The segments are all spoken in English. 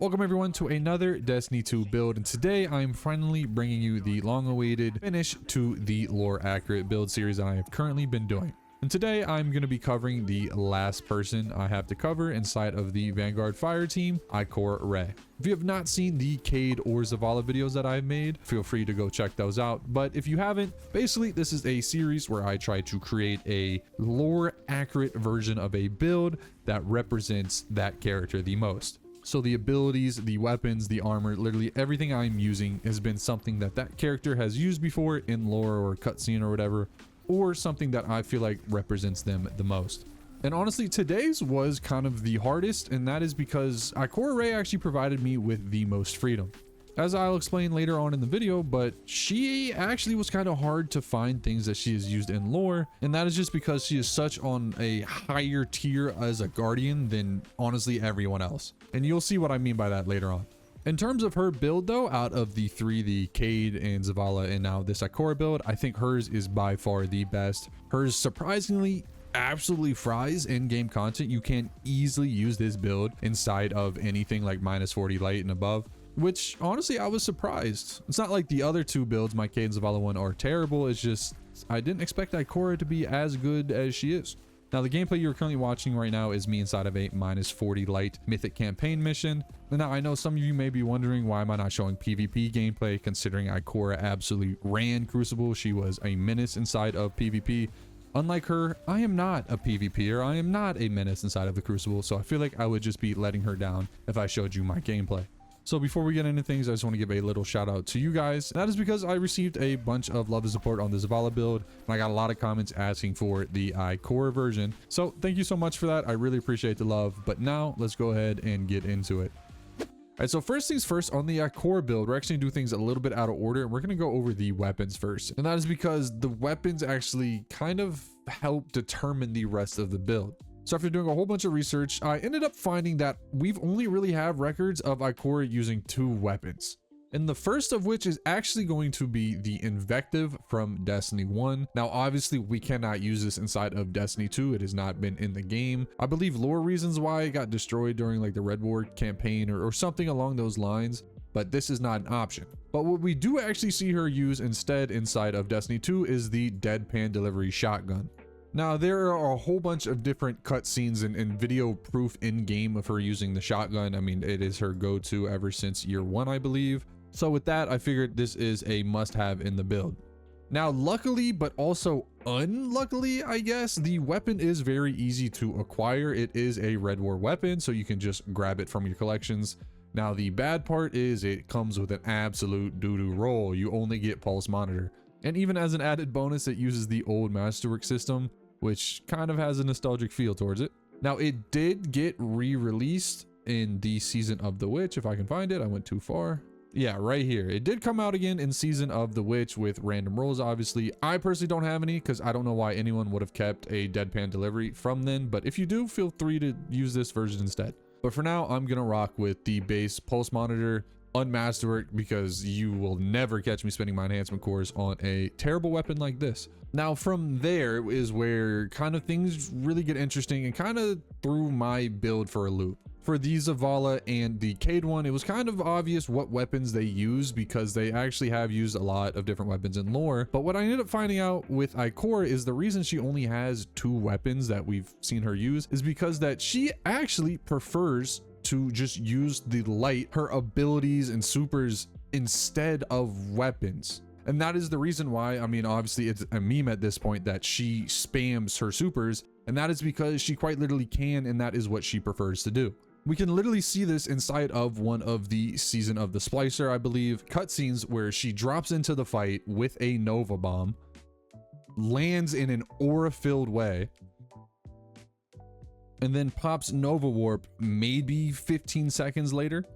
Welcome everyone to another Destiny 2 build, and today I'm finally bringing you the long-awaited finish to the lore accurate build series that I have currently been doing. And today I'm going to be covering the last person I have to cover inside of the Vanguard Fire team, Ikora. If you have not seen the Cade or Zavala videos that I've made, feel free to go check those out. But if you haven't, basically this is a series where I try to create a lore accurate version of a build that represents that character the most. So the abilities, the weapons, the armor, literally everything I'm using has been something that that character has used before in lore or cutscene or whatever, or something that I feel like represents them the most. And honestly, today's was kind of the hardest, and that is because Ikora actually provided me with the most freedom. As I'll explain later on in the video, but she actually was kind of hard to find things that she has used in lore, and that is just because she is such on a higher tier as a guardian than honestly everyone else. And you'll see what I mean by that later on. In terms of her build though, out of the three, the Cade and Zavala and now this Ikora build, I think hers is by far the best. Hers surprisingly absolutely fries in-game content. You can easily use this build inside of anything like -40 light and above, which honestly I was surprised. It's not like the other two builds, my Cade and Zavala one, are terrible. It's just I didn't expect Ikora to be as good as she is. Now the gameplay you're currently watching right now is me inside of a -40 light mythic campaign mission. And now I know some of you may be wondering, why am I not showing PvP gameplay, considering Ikora absolutely ran Crucible. She was a menace inside of PvP. Unlike her, I am not a PvPer. I am not a menace inside of the Crucible, so I feel like I would just be letting her down if I showed you my gameplay. So before we get into things, I just want to give a little shout out to you guys. That is because I received a bunch of love and support on the Zavala build, and I got a lot of comments asking for the Ikora version. So thank you so much for that. I really appreciate the love. But now let's go ahead and get into it. All right, so first things first, on the Ikora build, we're actually going to do things a little bit out of order, and we're going to go over the weapons first. And that is because the weapons actually kind of help determine the rest of the build. So after doing a whole bunch of research, I ended up finding that we've only really have records of Ikora using 2 weapons. And the first of which is actually going to be the Invective from Destiny 1. Now, obviously, we cannot use this inside of Destiny 2. It has not been in the game. I believe lore reasons why it got destroyed during like the Red War campaign or something along those lines. But this is not an option. But what we do actually see her use instead inside of Destiny 2 is the Deadpan Delivery Shotgun. Now, there are a whole bunch of different cutscenes and video proof in game of her using the shotgun. I mean, it is her go-to ever since year 1, I believe. So with that, I figured this is a must-have in the build. Now, luckily, but also unluckily, I guess, the weapon is very easy to acquire. It is a Red War weapon, so you can just grab it from your collections. Now, the bad part is it comes with an absolute doo-doo roll. You only get Pulse Monitor. And even as an added bonus, it uses the old Masterwork system, which kind of has a nostalgic feel towards it. Now, it did get re-released in the Season of the Witch. If I can find it, I went too far. Yeah, right here. It did come out again in Season of the Witch with random rolls, obviously. I personally don't have any because I don't know why anyone would have kept a Deadpan Delivery from then. But if you do, feel free to use this version instead. But for now, I'm going to rock with the base Pulse Monitor, Unmasterwork, because you will never catch me spending my enhancement cores on a terrible weapon like this. Now from there is where kind of things really get interesting and kind of threw my build for a loop. For the Zavala and the Cade one, it was kind of obvious what weapons they use because they actually have used a lot of different weapons in lore. But what I ended up finding out with Ikora is the reason she only has 2 weapons that we've seen her use is because that she actually prefers to just use the light, her abilities and supers instead of weapons. And that is the reason why, I mean, obviously it's a meme at this point that she spams her supers, and that is because she quite literally can, and that is what she prefers to do. We can literally see this inside of one of the Season of the Splicer, I believe, cutscenes where she drops into the fight with a Nova Bomb, lands in an aura-filled way, and then pops Nova Warp maybe 15 seconds later.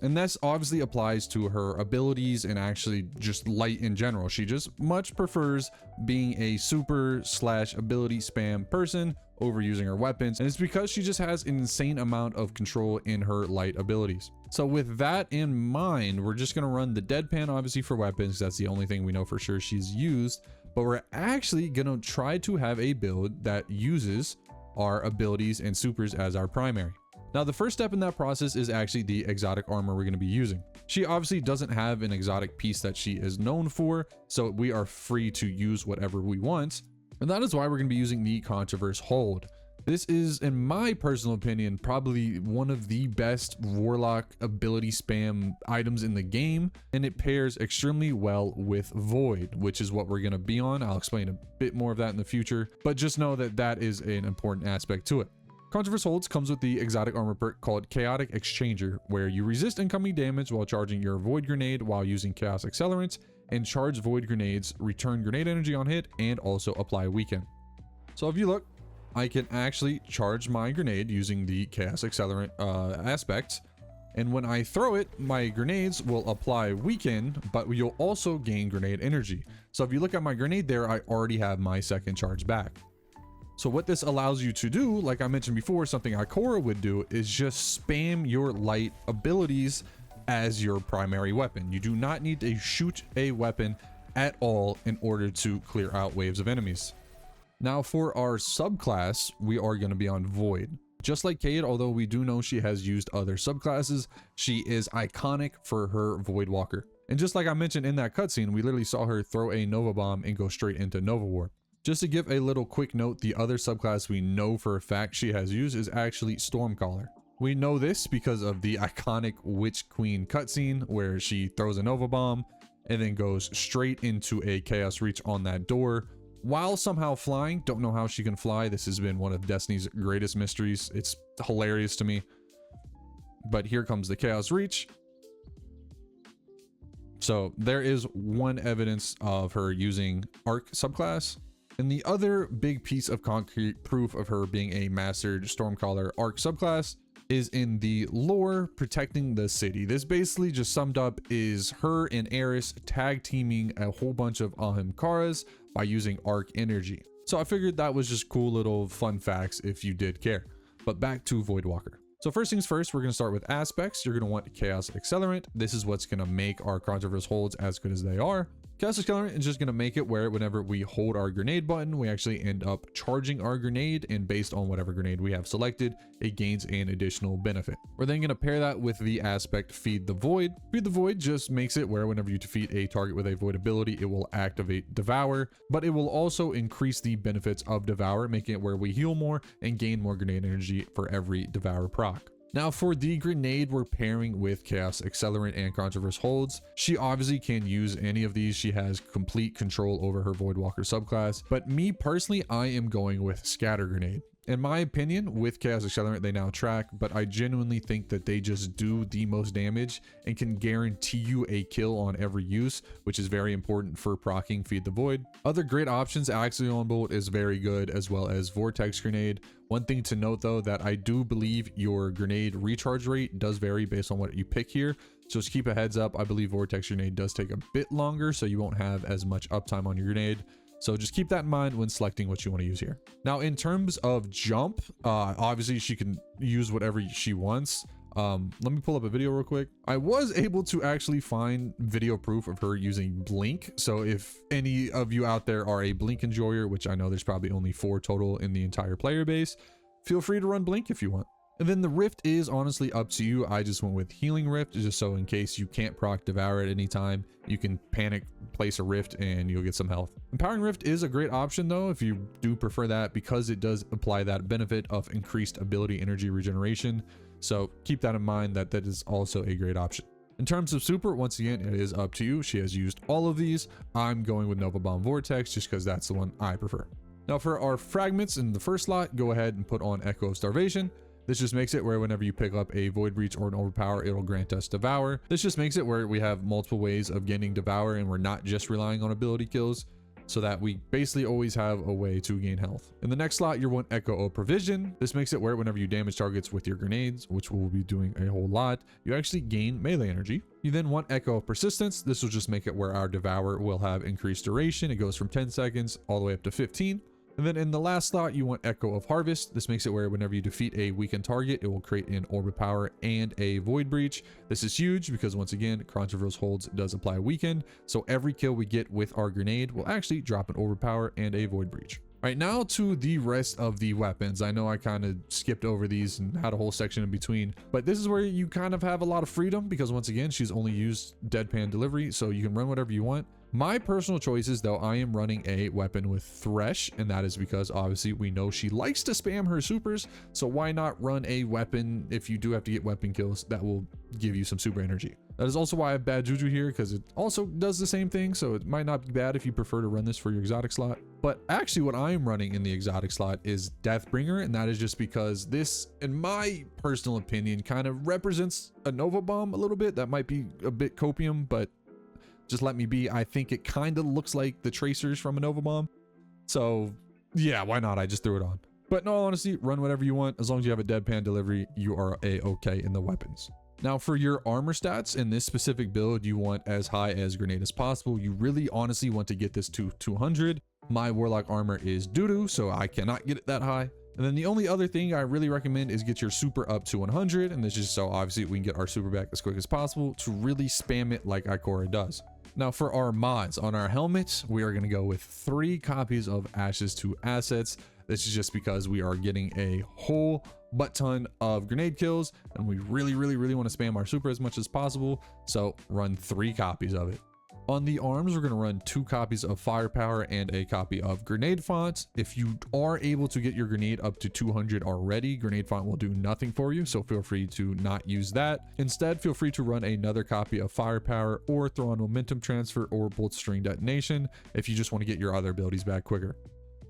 And this obviously applies to her abilities and actually just light in general. She just much prefers being a super / ability spam person over using her weapons. And it's because she just has an insane amount of control in her light abilities. So with that in mind, we're just going to run the Deadpan obviously for weapons. That's the only thing we know for sure she's used. But we're actually going to try to have a build that uses our abilities and supers as our primary. Now, the first step in that process is actually the exotic armor we're going to be using. She obviously doesn't have an exotic piece that she is known for, so we are free to use whatever we want. And that is why we're going to be using the Controverse Hold. This is, in my personal opinion, probably one of the best warlock ability spam items in the game, and it pairs extremely well with Void, which is what we're going to be on. I'll explain a bit more of that in the future, but just know that that is an important aspect to it. Controverse Holds comes with the exotic armor perk called Chaotic Exchanger, where you resist incoming damage while charging your Void Grenade while using Chaos Accelerants, and charge Void Grenades, return grenade energy on hit, and also apply Weaken. So if you look, I can actually charge my grenade using the Chaos Accelerant aspect, and when I throw it, my grenades will apply Weaken, but you'll also gain grenade energy. So if you look at my grenade there, I already have my second charge back. So what this allows you to do, like I mentioned before, something Ikora would do, is just spam your light abilities as your primary weapon. You do not need to shoot a weapon at all in order to clear out waves of enemies. Now for our subclass, we are going to be on Void. Just like Cade, although we do know she has used other subclasses, she is iconic for her Void Walker. And just like I mentioned in that cutscene, we literally saw her throw a Nova Bomb and go straight into Nova Warp. Just to give a little quick note, the other subclass we know for a fact she has used is actually Stormcaller. We know this because of the iconic Witch Queen cutscene where she throws a Nova Bomb and then goes straight into a Chaos Reach on that door while somehow flying. Don't know how she can fly. This has been one of Destiny's greatest mysteries. It's hilarious to me. But here comes the Chaos Reach. So there is one evidence of her using Arc subclass. And the other big piece of concrete proof of her being a mastered Stormcaller Arc subclass is in the lore protecting the city. This basically just summed up is her and Eris tag teaming a whole bunch of Ahimkaras by using Arc energy. So I figured that was just cool little fun facts if you did care. But back to Voidwalker. So first things first, we're going to start with aspects. You're going to want Chaos Accelerant. This is what's going to make our Controverse Holds as good as they are. Chaos Accelerant is just going to make it where whenever we hold our grenade button, we actually end up charging our grenade, and based on whatever grenade we have selected, it gains an additional benefit. We're then going to pair that with the aspect Feed the Void. Feed the Void just makes it where whenever you defeat a target with a Void ability, it will activate Devour, but it will also increase the benefits of Devour, making it where we heal more and gain more grenade energy for every Devour proc. Now for the grenade, we're pairing with Chaos Accelerant and Controverse Holds. She obviously can use any of these. She has complete control over her Voidwalker subclass, but me personally, I am going with Scatter Grenade. In my opinion, with Chaos Accelerant, they now track, but I genuinely think that they just do the most damage and can guarantee you a kill on every use, which is very important for proccing Feed the Void. Other great options, Axion Bolt is very good, as well as Vortex Grenade. One thing to note though, that I do believe your grenade recharge rate does vary based on what you pick here. So just keep a heads up. I believe Vortex Grenade does take a bit longer, so you won't have as much uptime on your grenade. So just keep that in mind when selecting what you want to use here. Now, in terms of jump, obviously she can use whatever she wants. Let me pull up a video real quick. I was able to actually find video proof of her using Blink. So if any of you out there are a Blink enjoyer, which I know there's probably only 4 total in the entire player base, feel free to run Blink if you want. And then the Rift is honestly up to you. I just went with Healing Rift, just so in case you can't proc Devour at any time, you can panic place a Rift and you'll get some health. Empowering Rift is a great option though, if you do prefer that, because it does apply that benefit of increased ability energy regeneration. So keep that in mind, that is also a great option. In terms of super, once again, it is up to you. She has used all of these. I'm going with Nova Bomb Vortex just because that's the one I prefer. Now for our fragments in the first slot, go ahead and put on Echo of Starvation. This just makes it where whenever you pick up a Void Breach or an Overpower, it'll grant us Devour. This just makes it where we have multiple ways of getting Devour and we're not just relying on ability kills, so that we basically always have a way to gain health. In the next slot, you want Echo of Provision. This makes it where whenever you damage targets with your grenades, which we'll be doing a whole lot, you actually gain melee energy. You then want Echo of Persistence. This will just make it where our Devour will have increased duration. It goes from 10 seconds all the way up to 15. And then in the last slot, you want Echo of Harvest. This makes it where whenever you defeat a weakened target, it will create an Overpower and a Void Breach. This is huge because once again, Controverse Holds does apply weakened. So every kill we get with our grenade will actually drop an Overpower and a Void Breach. Right, now to the rest of the weapons. I know I kind of skipped over these and had a whole section in between, but this is where you kind of have a lot of freedom because once again, she's only used deadpan delivery, so you can run whatever you want. My personal choices though, I am running a weapon with Thresh, and that is because obviously we know she likes to spam her supers, so why not run a weapon if you do have to get weapon kills that will give you some super energy. That is also why I have Bad Juju here, because it also does the same thing, so it might not be bad if you prefer to run this for your exotic slot. But actually what I am running in the exotic slot is Deathbringer, and that is just because this, in my personal opinion, kind of represents a Nova Bomb a little bit. That might be a bit copium, but just let me be. I think it kind of looks like the tracers from a Nova Bomb. So yeah, why not? I just threw it on. But in all honesty, run whatever you want. As long as you have a deadpan delivery, you are a-okay in the weapons. Now for your armor stats in this specific build, you want as high as grenade as possible. You really honestly want to get this to 200. My warlock armor is doo-doo, so I cannot get it that high. And then the only other thing I really recommend is get your super up to 100. And this is so obviously we can get our super back as quick as possible to really spam it like Ikora does. Now for our mods on our helmets, we are going to go with 3 copies of Ashes to Assets. This is just because we are getting a whole butt ton of grenade kills and we really want to spam our super as much as possible. So run 3 copies of it. On the arms, we're going to run 2 copies of firepower and a copy of grenade font. If you are able to get your grenade up to 200 already, grenade font will do nothing for you, so feel free to not use that. Instead, feel free to run another copy of firepower or throw on momentum transfer or bolt string detonation if you just want to get your other abilities back quicker.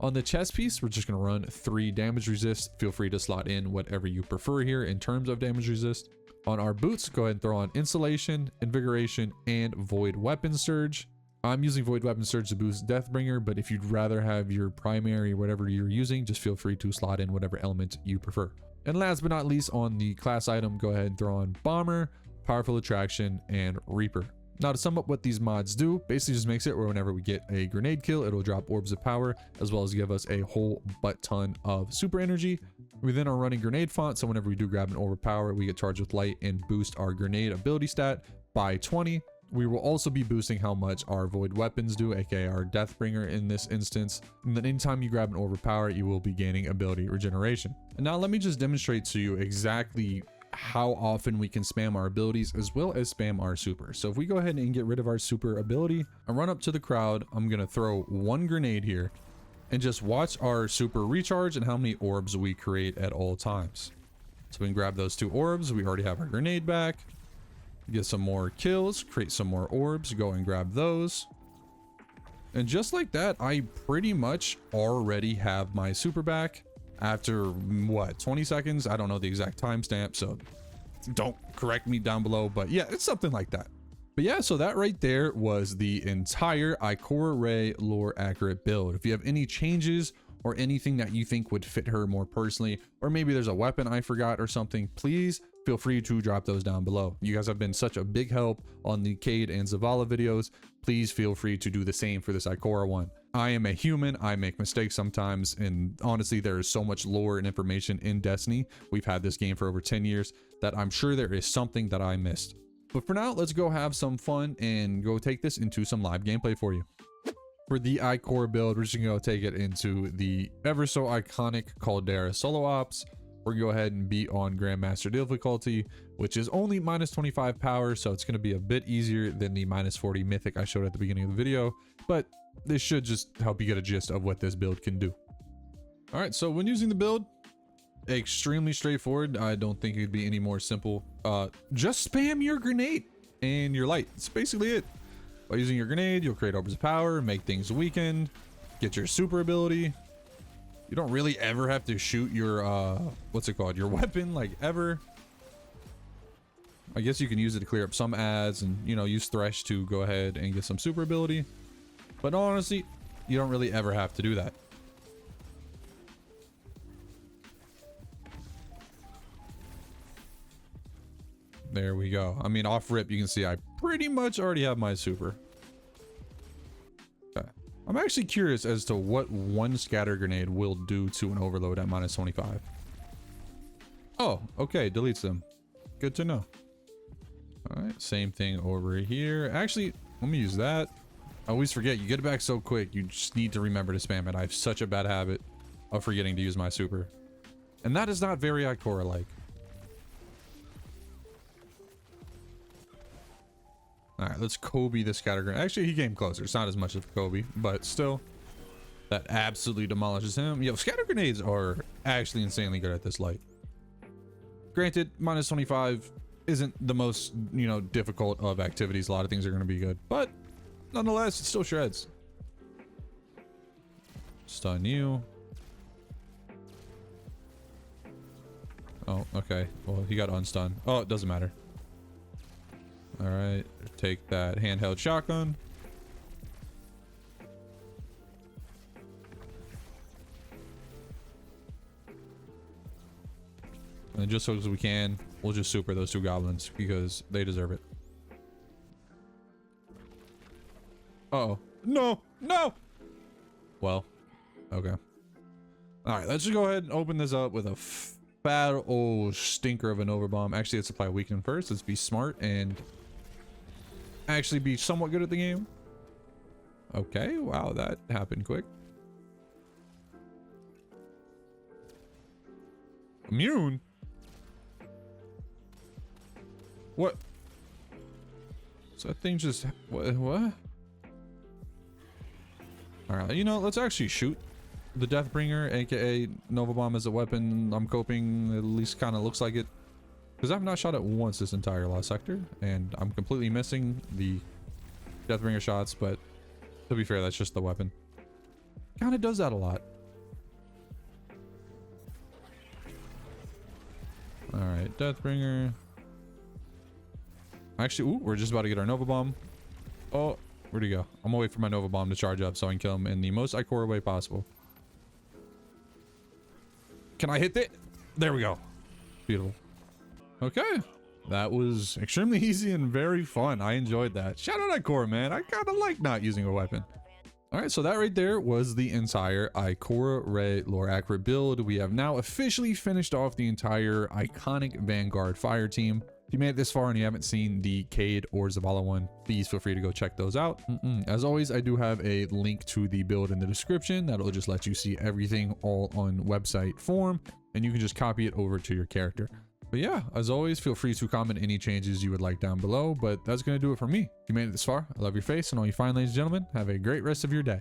On the chest piece, we're just going to run 3 damage resist. Feel free to slot in whatever you prefer here in terms of damage resist. On our boots, go ahead and throw on insulation, invigoration, and void weapon surge. I'm using void weapon surge to boost Deathbringer, but if you'd rather have your primary, whatever you're using, just feel free to slot in whatever element you prefer. And last but not least, on the class item, go ahead and throw on bomber, powerful attraction, and reaper. Now to sum up what these mods do, basically just makes it where whenever we get a grenade kill, it'll drop orbs of power, as well as give us a whole butt ton of super energy. We then are running grenade font, so whenever we do grab an orb of power, we get charged with light and boost our grenade ability stat by 20. We will also be boosting how much our void weapons do, aka our Deathbringer in this instance. And then anytime you grab an orb of power, you will be gaining ability regeneration. And now let me just demonstrate to you exactly how often we can spam our abilities as well as spam our super. So if we go ahead and get rid of our super ability and run up to the crowd, I'm gonna throw 1 grenade here and just watch our super recharge and how many orbs we create at all times. So we can grab those 2 orbs. We already have our grenade back, get some more kills, create some more orbs, go and grab those. And just like that, I pretty much already have my super back. After what, 20 seconds? I don't know the exact timestamp, so don't correct me down below, but yeah, it's something like that. But yeah, so that right there was the entire Ikora Rey lore accurate build. If you have any changes or anything that you think would fit her more personally, or maybe there's a weapon I forgot or something, please feel free to drop those down below. You guys have been such a big help on the Cade and Zavala videos. Please feel free to do the same for this Ikora one. I am a human, I make mistakes sometimes, and honestly there is so much lore and information in Destiny. We've had this game for over 10 years that I'm sure there is something that I missed. But for now, let's go have some fun and go take this into some live gameplay for you. For the Ikora build, we're just gonna go take it into the ever so iconic Caldera solo ops. We're gonna go ahead and be on Grandmaster difficulty, which is only -25 power, so it's gonna be a bit easier than the -40 mythic I showed at the beginning of the video, but this should just help you get a gist of what this build can do. All right, so when using the build, extremely straightforward. I don't think it'd be any more simple. Just spam your grenade and your light. It's basically it. By using your grenade, you'll create orbs of power, make things weakened, get your super ability. You don't really ever have to shoot your what's it called, your weapon, like, ever. I guess you can use it to clear up some ads and, you know, use Thresh to go ahead and get some super ability, but honestly you don't really ever have to do that. There we go. I mean, off rip you can see I pretty much already have my super. Okay. I'm actually curious as to what one scatter grenade will do to an overload at -25. Oh, okay, deletes them. Good to know. All right, same thing over here. Actually, let me use that. I always forget. You get it back so quick. You just need to remember to spam it. I have such a bad habit of forgetting to use my super. And that is not very Ikora-like. Alright, let's Kobe the Scattergram. Actually, he came closer. It's not as much of Kobe, but still. That absolutely demolishes him. Yo, scatter grenades are actually insanely good at this light. Granted, minus 25 isn't the most, you know, difficult of activities. A lot of things are going to be good, but nonetheless, it still shreds. Stun you. Oh, okay. Well, he got unstun. Oh, it doesn't matter. All right, take that handheld shotgun. And just so as we can, we'll just super those two goblins because they deserve it. Uh-oh. No! No! Well, okay. Alright, let's just go ahead and open this up with a fat old stinker of an overbomb. Actually, let's apply weaken first. Let's be smart and actually be somewhat good at the game. Okay, wow, that happened quick. Immune? What? So that thing just... What? Alright, you know, let's actually shoot the Deathbringer, aka Nova Bomb as a weapon. I'm coping, at least kind of looks like it. Because I've not shot it once this entire last sector, and I'm completely missing the Deathbringer shots, but to be fair, that's just the weapon. Kind of does that a lot. Alright, Deathbringer. Actually, ooh, we're just about to get our Nova Bomb. Oh, where'd he go? I'm gonna wait for my Nova Bomb to charge up so I can kill him in the most Ikora way possible. Can I hit it? There we go. Beautiful. Okay. That was extremely easy and very fun. I enjoyed that. Shout out Ikora, man. I kind of like not using a weapon. All right, so that right there was the entire Ikora Red Lore Accurate build. We have now officially finished off the entire iconic Vanguard Fire team. If you made it this far and you haven't seen the Cade or Zavala one, please feel free to go check those out. As always, I do have a link to the build in the description. That'll just let you see everything all on website form, and you can just copy it over to your character. But yeah, as always, feel free to comment any changes you would like down below, but that's going to do it for me. If you made it this far, I love your face, and all you fine ladies and gentlemen, have a great rest of your day.